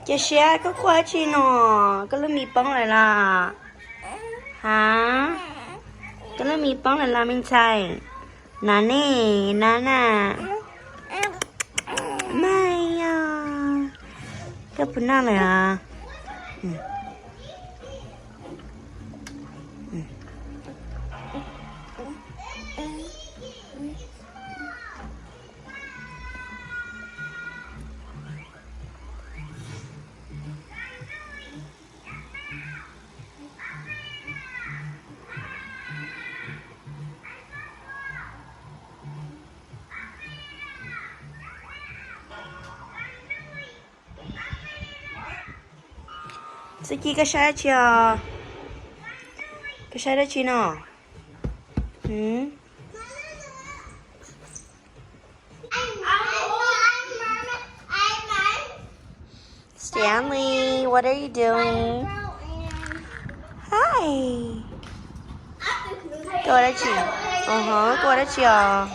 Chị xe có qua chi nọ, có lớp mì bóng lại là hả? Có lớp mì bóng lại là mình xài nà nè, nà mai à cái bún nào này à Txuj Ci cái xe chưa? Cái xe đó chi nọ? Stanley, what are you doing? Hi. Cô đã chị. Cô đã chị à?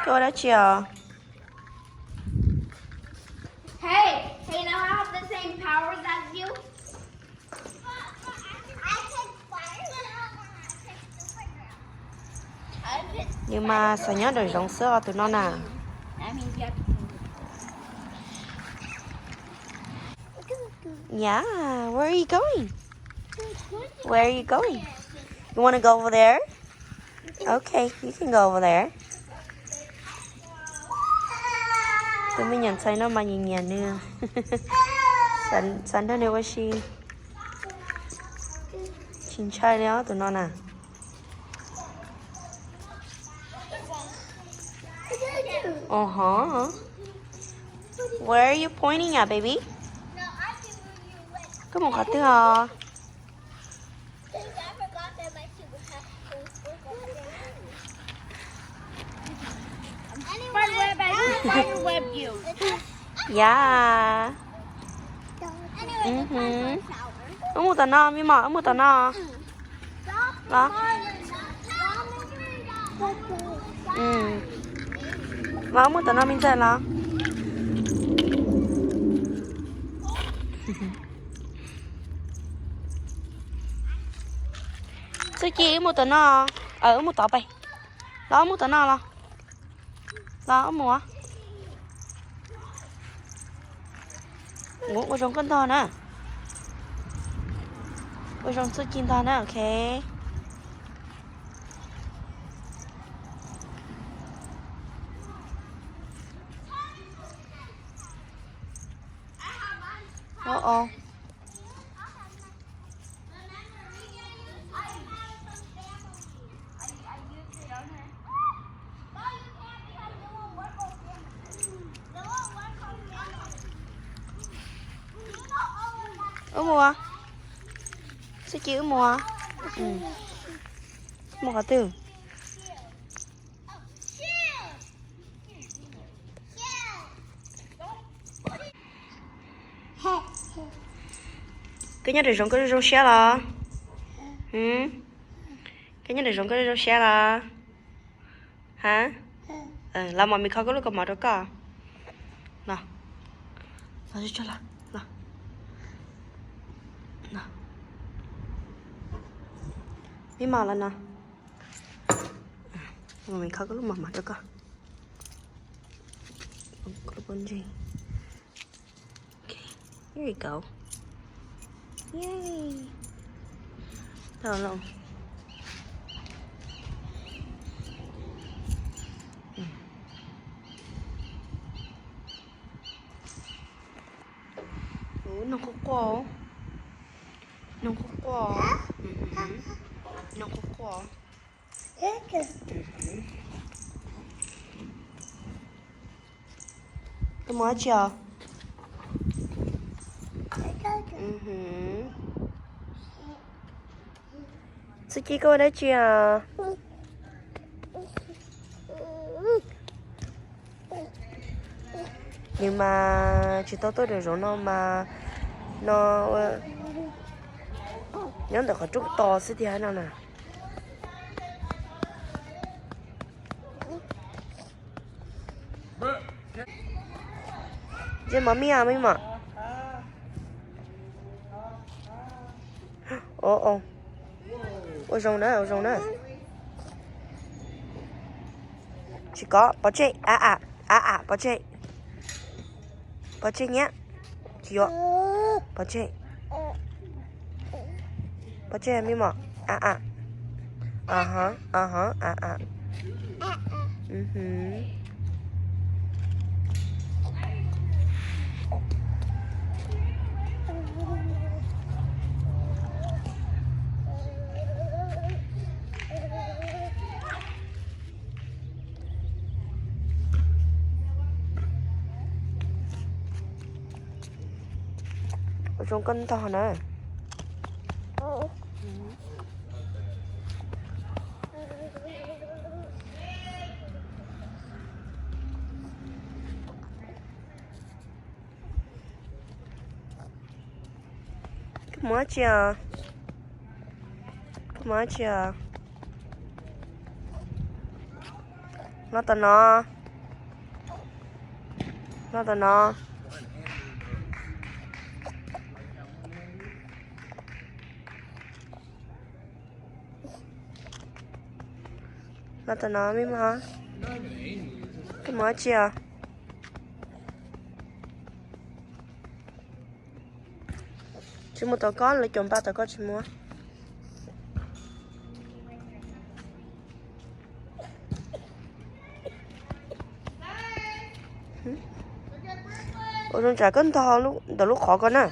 Cô đã chị à? Hey, now I have the same powers as you. Nhưng mà sao nhớ được giống sữa tụi nó nè. Yeah, where are you going? Where are you going? You want to go over there? Okay, you can go over there. Tụi mình nhận thấy nó mà nhìn nữa. Sẵn đó nếu mà chín chai đó tụi nó nè. Where are you pointing at, baby? Có một hạt thứ hò. Spiderweb you. Yeah. Ở một tờ no, mi mỏ ở một tờ no. Đó. Và ở một tờ no mình chơi là. Txuj Ci ở một tờ no. Ở một tờ bay. Đó một tờ no là. Đó ở mùa. Ngủ ở trong con thò nè. Ở trong Txuj Ci thò nè, ok. Uh-oh. Ở mùa. Txuj Ci ở mùa. Một hạt từ. Cái nhà để giống cái rau xe là. Cái nhà để giống cái rau xe là. Hả? Làm mà mình không có lúc mà đó cả. Nào. Nào cho là. Nào. Nào. Đi màu lên nào. Mà mình không có lúc mà đó cả. Có bên gì? Okay. Here you go. Yay. Đâu đâu. Nó có quả. Nó có quả. Nó có quả. Cái mới chưa? Txuj Ci cô đã chưa? Nhưng mà chỉ tôi được rồi nó mà nó nhớ được ở chút to xí thì hay nào nè. 这妈咪啊，咪嘛。哦，我扔呢。chỉ có bỏ chạy bỏ chạy nhé chưa bỏ chạy mi mà ở trong cân to này. Come on, chia. Nó tao nó. Nó tao nó mi mà. Come on, chia. Chỉ một tao con lấy chồng ba tao con chỉ mua. Ôi con trả cân to lúc khó con à.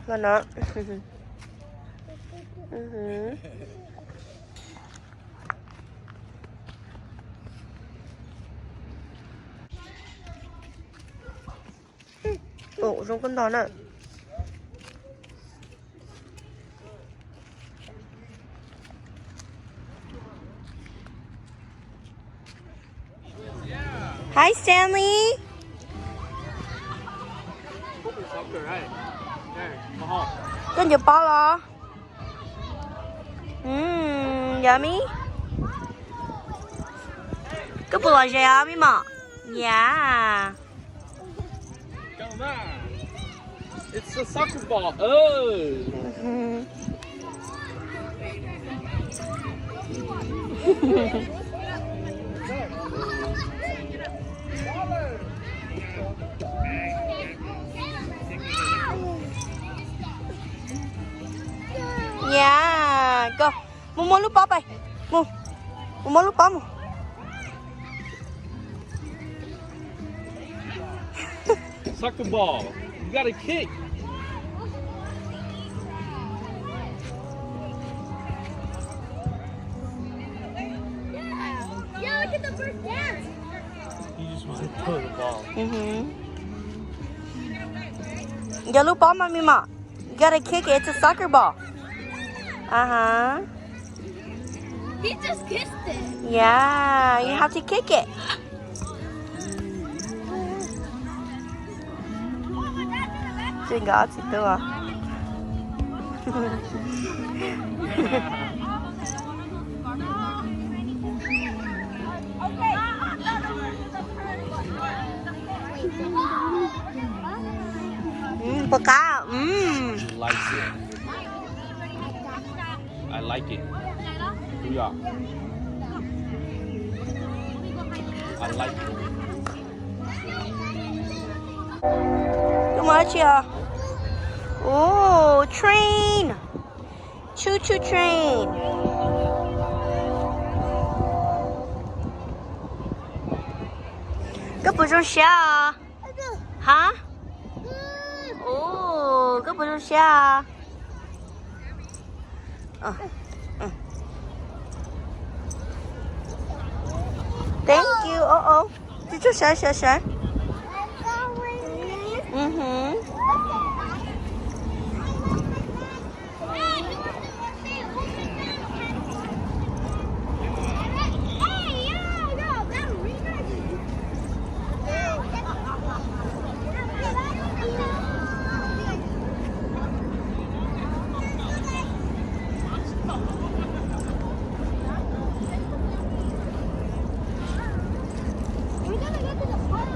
Con đó. Ồ, trong con đó nè. Hi, Stanley. Con chụp bao lo. Yummy. Cái bữa là gì à, mi mà? Yeah. It's a soccer ball. Oh. Yeah, go. Mua lúc bắp đây. Mua lúc bắp. Soccer ball. You gotta kick. Yeah, look at the first dance. You just want to throw the ball. Giờ lúc ball mà mi mà. You gotta kick it. It's a soccer ball. He just kissed it. Yeah, you have to kick it. Chuyện gõ chị tôi à. Bơ cá. She likes it. I like it. Yeah. I like it. Come on, chia. Oh, train. Choo-choo train. Cái bữa trong xe à? Hả? Ồ, cái bữa trong xe à? Thank you. Chú chú sợ.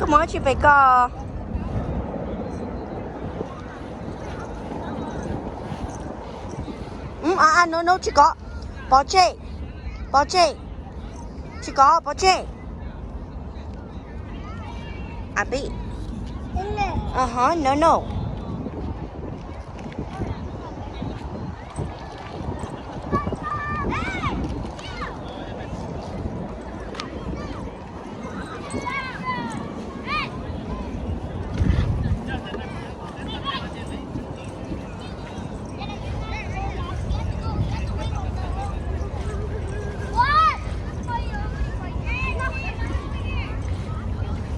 Come on, chị phải co. No, chị có. Bỏ chị. Chị có, bỏ chị. Abi. No.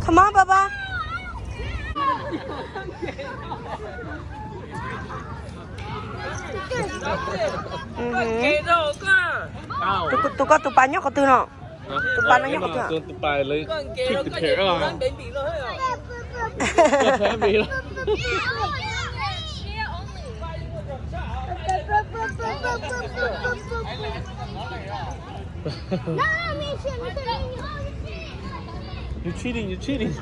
Come on, Baba. Tụi con tụi bạn nhóc có từ nọ. Tụi bạn nó nhóc có từ nọ. Tụi bạn lấy thịt thịt thẻ rồi. Thẻ bị rồi. You're cheating.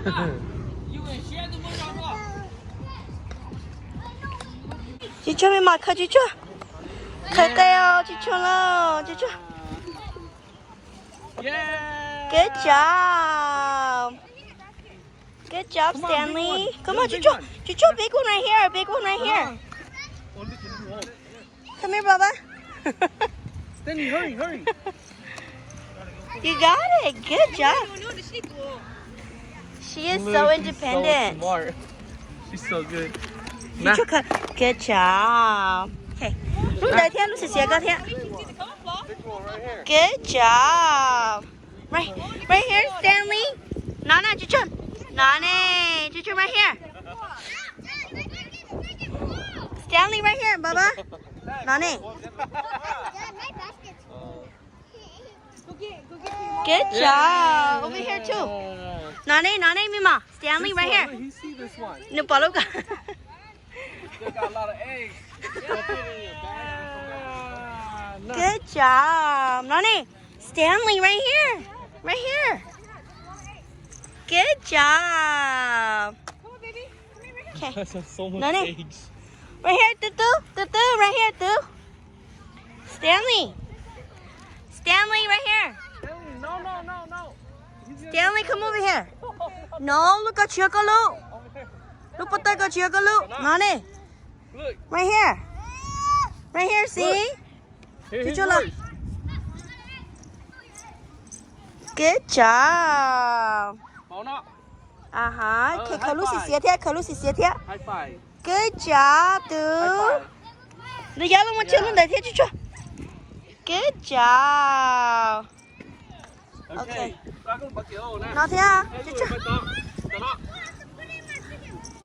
Chị cho mình mặc khởi chị cho. Khởi kêu chị cho lo, chị cho. Yeah. Good job, Stanley. Come on, chị cho, big one right here. Come here, Baba. Stanley, hurry. You got it. Good job. She is so independent. So smart. She's so good. Good job. Okay. Lúc đấy thế, lúc xìa cơ thế. Good job. Right here, Stanley. Nana, Txuj. Nane, Txuj right here. Stanley right here, Baba. Nane. Good job. Over here too. Nane, Mima. Stanley right here. He see this one. No, follow. They got a lot of eggs. Good job. Nani, Stanley right here. Good job. Come on, baby. Come here. Okay. That's so much Nani. eggs. Right here, Tutu, right here, Tutu. Stanley right here. No. Stanley, come over here. No, look at you, look. Look at you, look. Nani, Look. right here, see? Here's Txuj Ci. Good job. Okay, khởi lúc xì thế. High five. Good job, dude. Nó giáo luôn một chân luôn đấy thế chứ. Good job. Okay. Okay. Nó thế à? Hey, look,